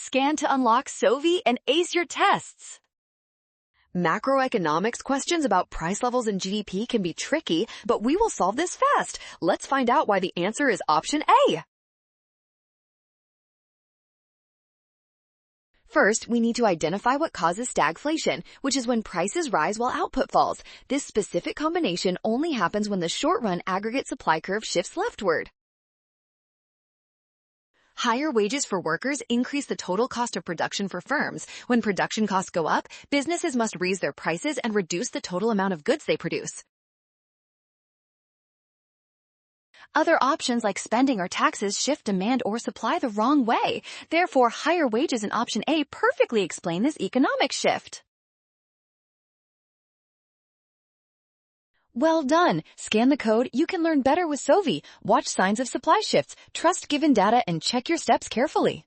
Scan to unlock Sovi and ace your tests. Macroeconomics questions about price levels and GDP can be tricky, but we will solve this fast. Let's find out why the answer is option A. First, we need to identify what causes stagflation, which is when prices rise while output falls. This specific combination only happens when the short-run aggregate supply curve shifts leftward. Higher wages for workers increase the total cost of production for firms. When production costs go up, businesses must raise their prices and reduce the total amount of goods they produce. Other options like spending or taxes shift demand or supply the wrong way. Therefore, higher wages in option A perfectly explain this economic shift. Well done! Scan the code. You can learn better with Sovi. Watch signs of supply shifts, trust given data, and check your steps carefully.